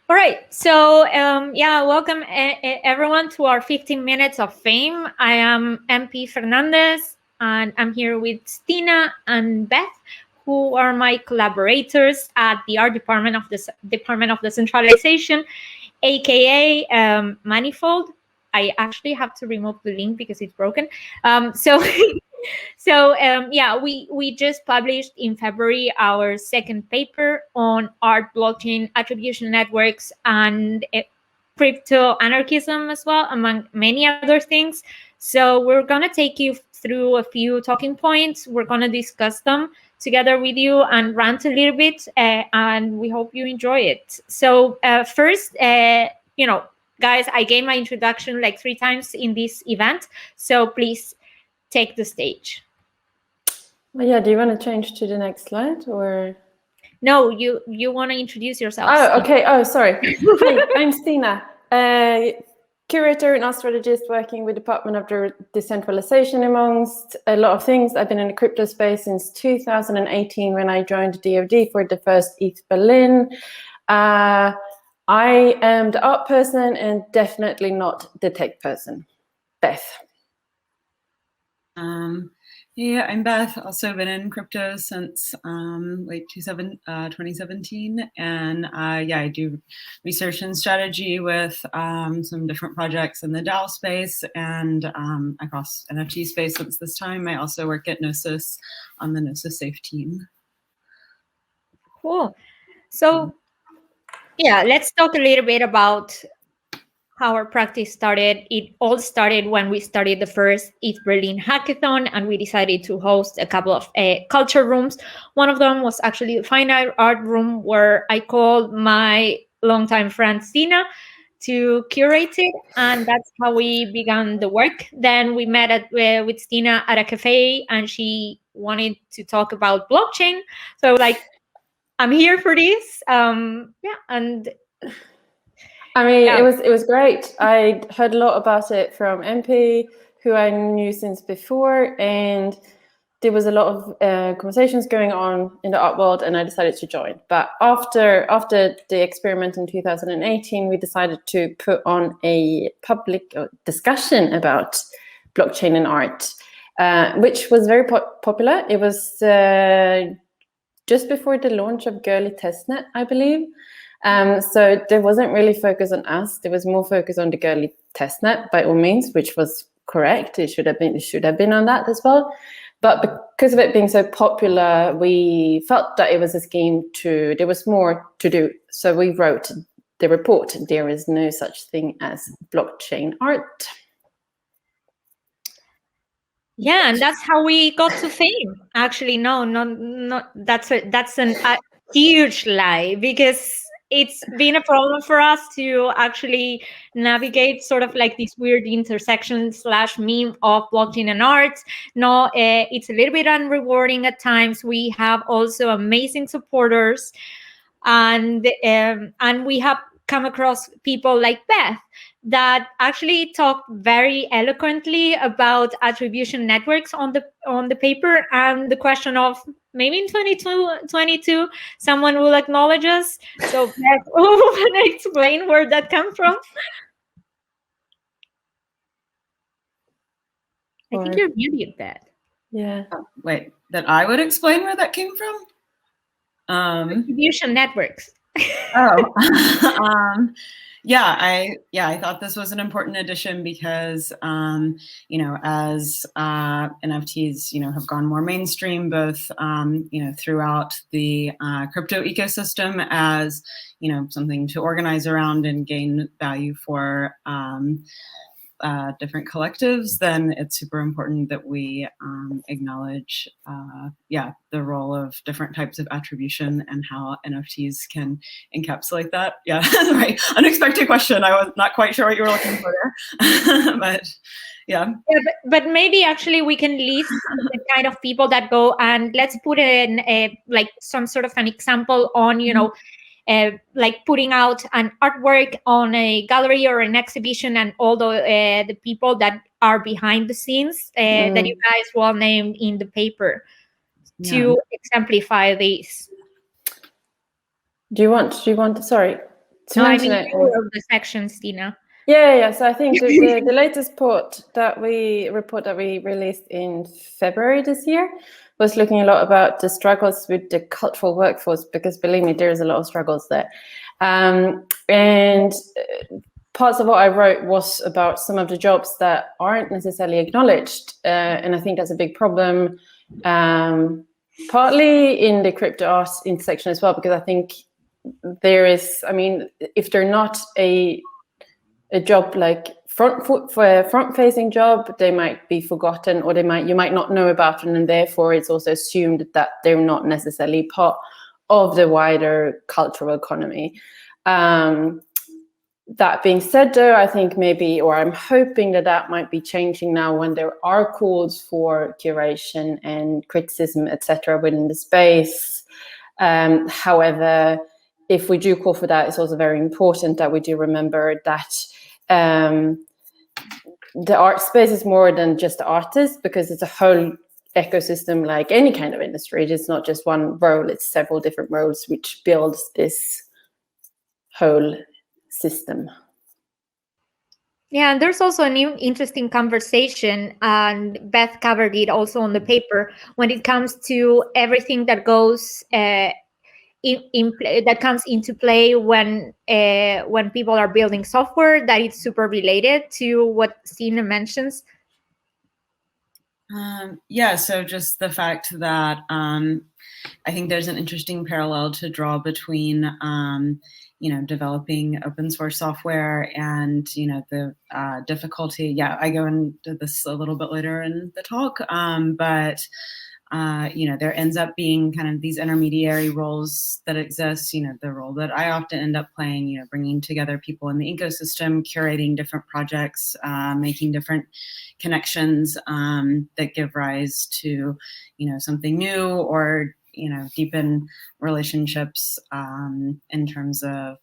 All right. So, welcome everyone to our 15 minutes of fame. I am MP Fernandez, and I'm here with Stina and Beth, who are my collaborators at the art department of the Department of Decentralization, aka Manifold. I actually have to remove the link because it's broken. So we just published in February our second paper on art, blockchain, attribution networks, and crypto anarchism as well, among many other things. So we're gonna take you through a few talking points. We're gonna discuss them together with you and rant a little bit, and we hope you enjoy it. So first, guys, I gave my introduction like 3 times in this event, so please take the stage. Well, yeah, do you want to change to the next slide or? No, you want to introduce yourself. Oh, okay. Oh, sorry. Hey, I'm Stina, curator and art strategist working with Department of Decentralization amongst a lot of things. I've been in the crypto space since 2018 when I joined DoD for the first ETH Berlin. I am the art person and definitely not the tech person. Beth. Yeah, I'm Beth. Also been in crypto since late 2017, and I do research and strategy with some different projects in the DAO space and across NFT space since this time. I also work at Gnosis on the Gnosis Safe team. Cool. So, yeah, let's talk a little bit about how our practice started. It all started when we started the first ETH Berlin hackathon, and we decided to host a couple of culture rooms. One of them was actually the fine art room, where I called my longtime friend Stina to curate it, and that's how we began the work. Then we met with Stina at a cafe, and she wanted to talk about blockchain. So, like, I'm here for this. And I mean, yeah. It was great. I heard a lot about it from MP, who I knew since before, and there was a lot of conversations going on in the art world, and I decided to join. But after the experiment in 2018, we decided to put on a public discussion about blockchain and art, which was very popular. It was just before the launch of Girly Testnet, I believe. So there wasn't really focus on us. There was more focus on the Girly Testnet, by all means, which was correct. It should have been on that as well. But because of it being so popular, we felt that it was a scheme there was more to do. So we wrote the report, There is no such thing as blockchain art. Yeah, and that's how we got to fame. Actually, no, that's a huge lie, because it's been a problem for us to actually navigate sort of like this weird intersection / meme of blockchain and art. No, it's a little bit unrewarding at times. We have also amazing supporters, and we have come across people like Beth that actually talked very eloquently about attribution networks on the paper, and the question of maybe in 2022 someone will acknowledge us. So Beth, can I explain where that comes from? I think you're muted, Beth. Yeah. Oh, wait, that I would explain where that came from? Attribution networks. I thought this was an important addition because, as NFTs, have gone more mainstream, both, throughout the crypto ecosystem as, something to organize around and gain value for different collectives, then it's super important that we acknowledge, the role of different types of attribution and how NFTs can encapsulate that. Yeah, right. Unexpected question. I was not quite sure what you were looking for there, but yeah. But maybe actually we can list the kind of people that go, and let's put in like some sort of an example on, like putting out an artwork on a gallery or an exhibition, and all the people that are behind the scenes that you guys well named in the paper to exemplify this. Do you want? Sorry. to No, I mention mean it. you wrote the sections, Tina. Yeah. So I think the latest report that we released in February this year was looking a lot about the struggles with the cultural workforce, because believe me, there is a lot of struggles there. And parts of what I wrote was about some of the jobs that aren't necessarily acknowledged. And I think that's a big problem, partly in the crypto art intersection as well, because I think there is, I mean, if they're not a job like front-facing job, they might be forgotten, or you might not know about them, and therefore it's also assumed that they're not necessarily part of the wider cultural economy. That being said, though, I think maybe, or I'm hoping that might be changing now when there are calls for curation and criticism, etc., within the space. However, if we do call for that, it's also very important that we do remember that the art space is more than just the artist, because it's a whole ecosystem like any kind of industry. It's not just one role, it's several different roles which builds this whole system. Yeah, and there's also a new interesting conversation, and Beth covered it also on the paper, when it comes to everything that goes that comes into play when people are building software, that it's super related to what Stina mentions. Yeah, so just the fact that I think there's an interesting parallel to draw between developing open source software and the difficulty. Yeah, I go into this a little bit later in the talk, but there ends up being kind of these intermediary roles that exist. The role that I often end up playing, bringing together people in the ecosystem, curating different projects, making different connections that give rise to, something new, or deepen relationships in terms of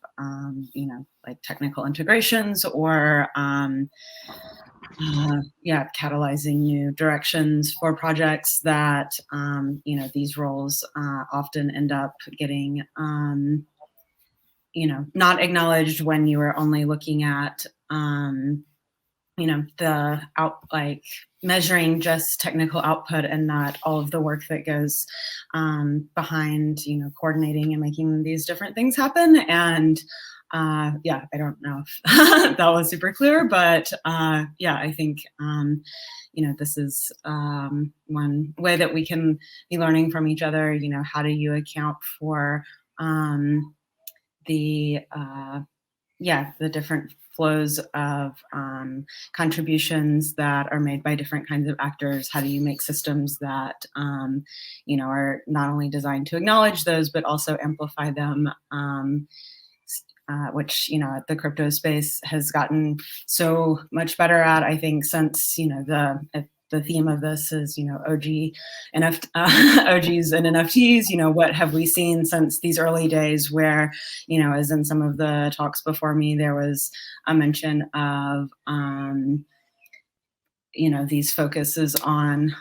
like technical integrations, or catalyzing new directions for projects that these roles often end up getting not acknowledged when you are only looking at measuring just technical output, and not all of the work that goes behind coordinating and making these different things happen. And I don't know if that was super clear, but I think this is one way that we can be learning from each other. How do you account for the different flows of contributions that are made by different kinds of actors? How do you make systems that are not only designed to acknowledge those, but also amplify them, which the crypto space has gotten so much better at, I think, since the theme of this is OGs and NFTs. What have we seen since these early days, where as in some of the talks before me, there was a mention of these focuses on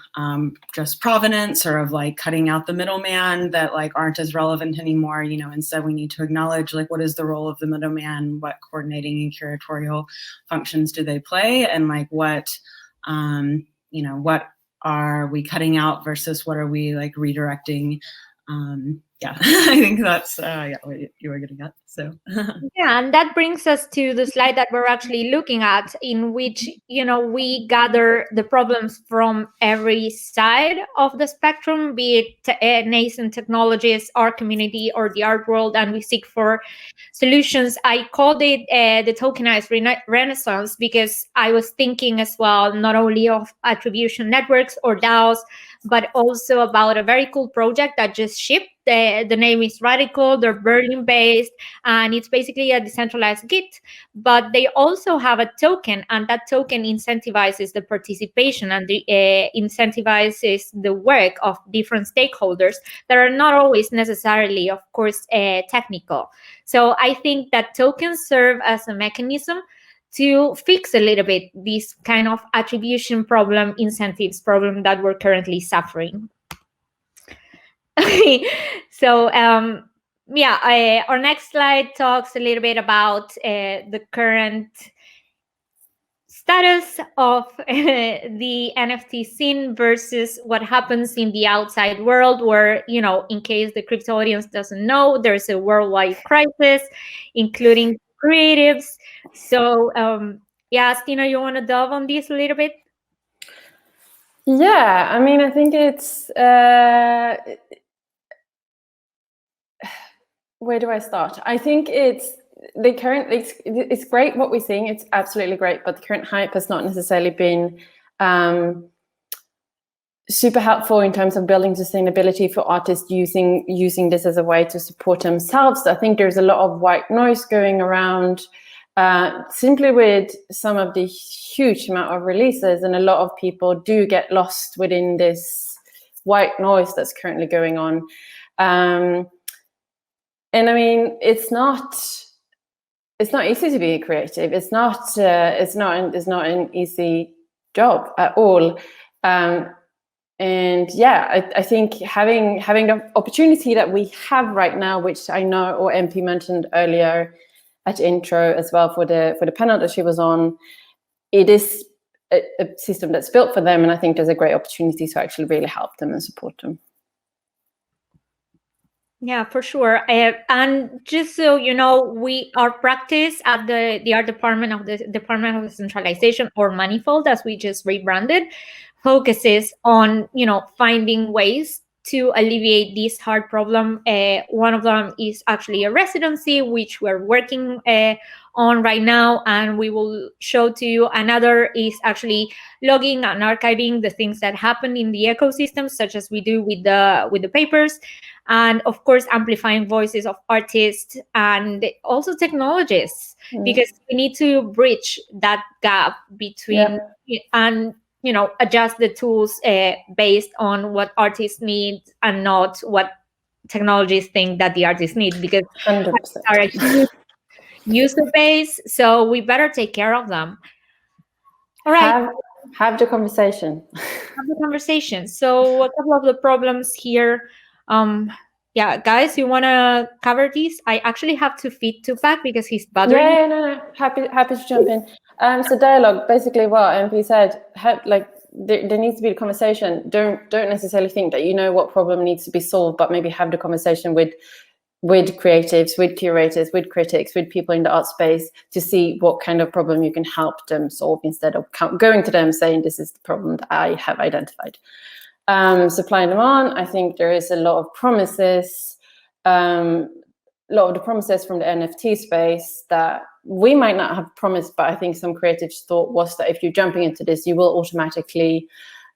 just provenance, or of like cutting out the middleman, that like aren't as relevant anymore. Instead we need to acknowledge like, what is the role of the middleman, what coordinating and curatorial functions do they play, and like what what are we cutting out versus what are we like redirecting. I think that's what you were getting at. So Yeah, and that brings us to the slide that we're actually looking at, in which we gather the problems from every side of the spectrum, be it nascent technologies, our community, or the art world, and we seek for solutions. I called it the tokenized renaissance, because I was thinking as well, not only of attribution networks or DAOs, but also about a very cool project that just shipped. The name is Radical. They're Berlin based, and it's basically a decentralized Git, but they also have a token, and that token incentivizes the participation, and incentivizes the work of different stakeholders that are not always necessarily, of course, technical. So I think that tokens serve as a mechanism to fix a little bit this kind of attribution problem, incentives problem that we're currently suffering. So our next slide talks a little bit about the current status of the NFT scene versus what happens in the outside world, where, in case the crypto audience doesn't know, there's a worldwide crisis, including creatives. So, Stina, you want to delve on this a little bit? Yeah, I mean, I think it's where do I start? I think it's great what we're seeing. It's absolutely great, but the current hype has not necessarily been super helpful in terms of building sustainability for artists using this as a way to support themselves. I think there's a lot of white noise going around simply with some of the huge amount of releases, and a lot of people do get lost within this white noise that's currently going on. And I mean, it's not easy to be a creative. It's not an easy job at all. And yeah, I think having the opportunity that we have right now, which I know, or MP mentioned earlier at intro as well for the panel that she was on, it is a system that's built for them, and I think there's a great opportunity to actually really help them and support them. Yeah, for sure. And just so you know, our practice at the art department of the Department of Decentralization, or Manifold, as we just rebranded, focuses on, finding ways to alleviate this hard problem. One of them is actually a residency, which we're working on right now, and we will show to you. Another is actually logging and archiving the things that happen in the ecosystem, such as we do with the papers. And of course, amplifying voices of artists and also technologists, because we need to bridge that gap between and adjust the tools based on what artists need and not what technologies think that the artists need, because 100%. are a huge user base, so we better take care of them. All right. Have the conversation. Have the conversation. So a couple of the problems here. Guys, you want to cover these? I actually have to feed Tupac because he's bothering me. No. Happy to jump in. So dialogue, basically what MP said, there needs to be a conversation. Don't necessarily think that you know what problem needs to be solved, but maybe have the conversation with creatives, with curators, with critics, with people in the art space, to see what kind of problem you can help them solve, instead of going to them saying, this is the problem that I have identified. Supply and demand, I think there is a lot of promises, a lot of the promises from the NFT space that we might not have promised, but I think some creatives thought was that if you're jumping into this, you will automatically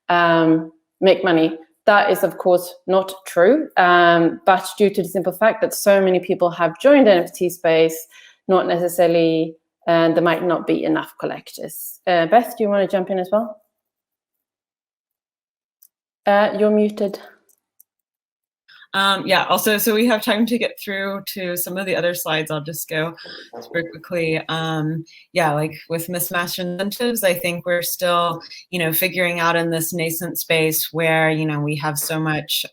make money. That is, of course, not true, but due to the simple fact that so many people have joined the NFT space, not necessarily, there might not be enough collectors. Beth, do you want to jump in as well? You're muted. Also, so we have time to get through to some of the other slides. I'll just go super quickly. Like with mismatched incentives, I think we're still, figuring out in this nascent space where, we have so much,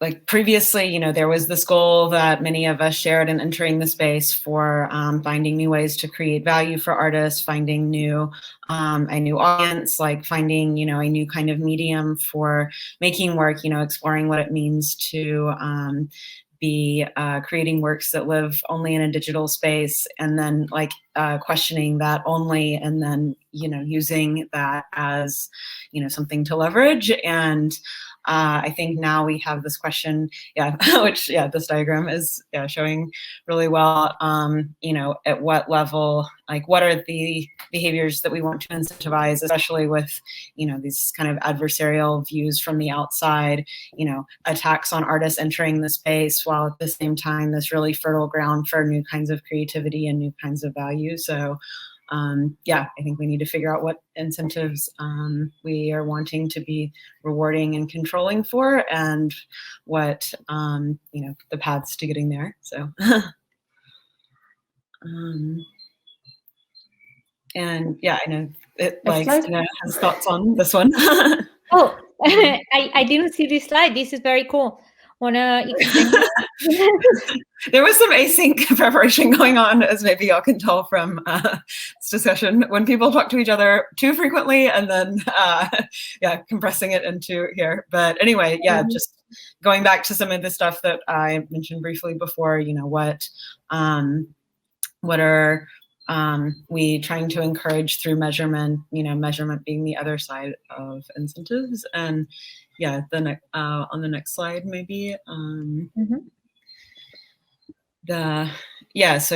like previously, there was this goal that many of us shared in entering the space for finding new ways to create value for artists, finding a new audience, like finding, a new kind of medium for making work, exploring what it means to be creating works that live only in a digital space, and then questioning that only, and then, using that as, something to leverage. And I think now we have this question, which this diagram is showing really well, at what level, what are the behaviors that we want to incentivize, especially with, these kind of adversarial views from the outside, attacks on artists entering the space, while at the same time, this really fertile ground for new kinds of creativity and new kinds of value. So I think we need to figure out what incentives we are wanting to be rewarding and controlling for, and what the paths to getting there. So, I know it Stina has thoughts on this one. Oh, I didn't see this slide. This is very cool. Wanna explain? There was some async preparation going on, as maybe y'all can tell from this discussion, when people talk to each other too frequently and then, compressing it into here. But anyway, just going back to some of the stuff that I mentioned briefly before, what are we trying to encourage through measurement, measurement being the other side of incentives. And on the next slide, maybe. So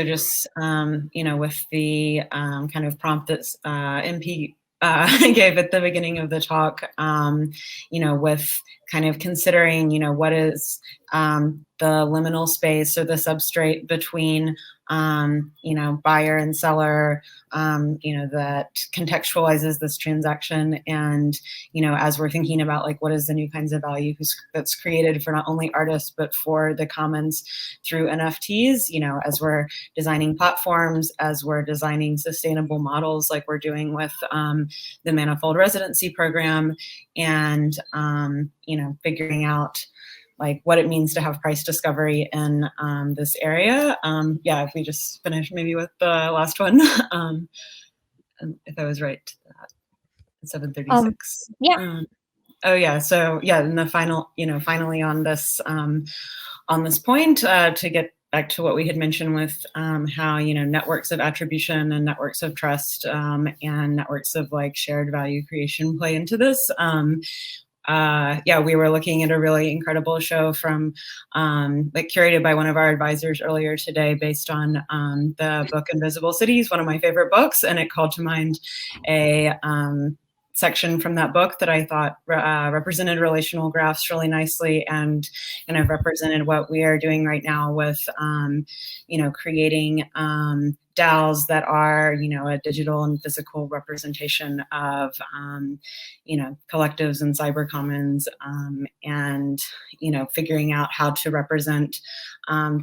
just, with the kind of prompt that's MP gave at the beginning of the talk, with kind of considering, what is the liminal space or the substrate between, buyer and seller, that contextualizes this transaction. And, as we're thinking about like, what is the new kinds of value that's created for not only artists, but for the commons through NFTs, as we're designing platforms, as we're designing sustainable models, like we're doing with the Manifold Residency Program, and, figuring out like what it means to have price discovery in this area. If we just finish maybe with the last one, if I was right, 736. So and the final, finally on this point, to get back to what we had mentioned with how, networks of attribution and networks of trust and networks of like shared value creation play into this. We were looking at a really incredible show from curated by one of our advisors earlier today, based on the book Invisible Cities, one of my favorite books, and it called to mind a section from that book that I thought represented relational graphs really nicely, and kind of represented what we are doing right now with creating DAOs that are, a digital and physical representation of, collectives and cyber commons, and, figuring out how to represent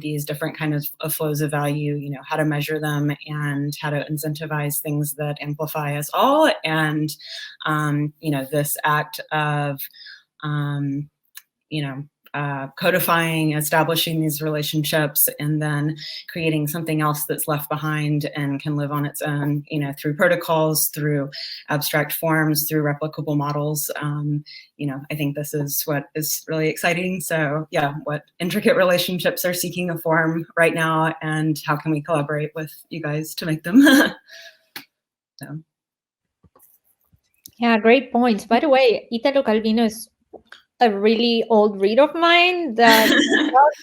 these different kinds of flows of value, how to measure them and how to incentivize things that amplify us all. And, this act of, codifying, establishing these relationships, and then creating something else that's left behind and can live on its own, through protocols, through abstract forms, through replicable models. I think this is what is really exciting. So what intricate relationships are seeking a form right now, and how can we collaborate with you guys to make them? Yeah, great points. By the way, Italo Calvino is a really old read of mine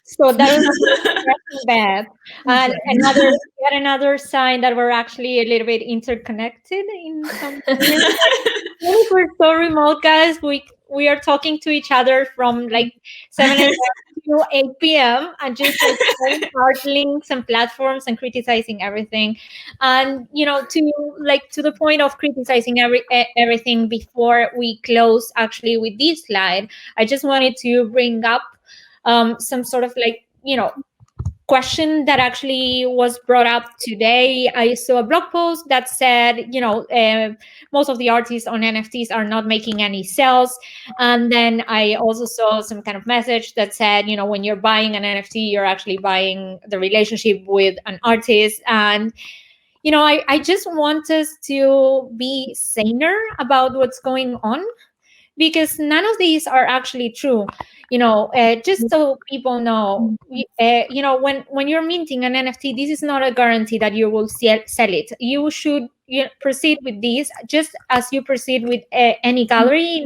so that was bad. And yet another sign that we're actually a little bit interconnected in some we're so remote, guys. We are talking to each other from like 7 a.m. to 8 p.m. and just like hard links and platforms and criticizing everything. And to the point of criticizing everything, before we close actually with this slide, I just wanted to bring up some sort of question that actually was brought up today. I saw a blog post that said, most of the artists on NFTs are not making any sales. And then I also saw some kind of message that said, when you're buying an NFT, you're actually buying the relationship with an artist. And, I just want us to be saner about what's going on, because none of these are actually true. Just so people know, when you're minting an NFT, this is not a guarantee that you will sell it. You should proceed with this just as you proceed with any gallery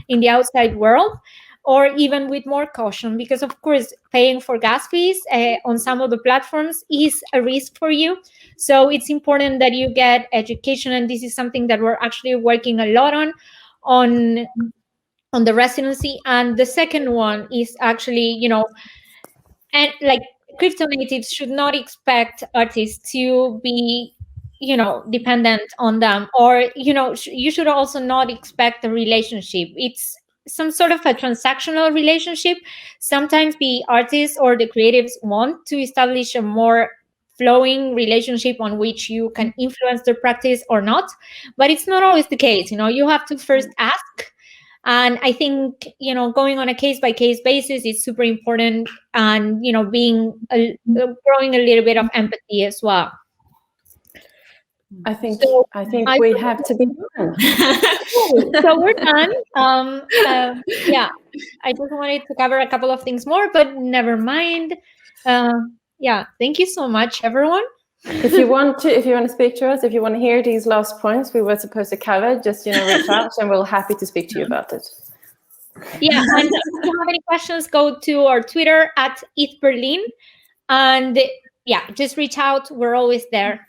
in the outside world, or even with more caution, because of course paying for gas fees on some of the platforms is a risk for you. So it's important that you get education, and this is something that we're actually working a lot on the residency. And the second one is actually, and like crypto natives should not expect artists to be, dependent on them, or, you should also not expect a relationship. It's some sort of a transactional relationship. Sometimes the artists or the creatives want to establish a more flowing relationship on which you can influence their practice or not, but it's not always the case. You have to first ask, And I think, going on a case-by-case basis is super important, and, being growing a little bit of empathy as well. I think So we have to be done. So we're done. Yeah, I just wanted to cover a couple of things more, but never mind. Yeah, thank you so much, everyone. If you want to speak to us, if you want to hear these last points we were supposed to cover, just reach out, and we're happy to speak to you about it. Yeah, and if you have any questions, go to our Twitter at ETHBerlin, and yeah, just reach out. We're always there.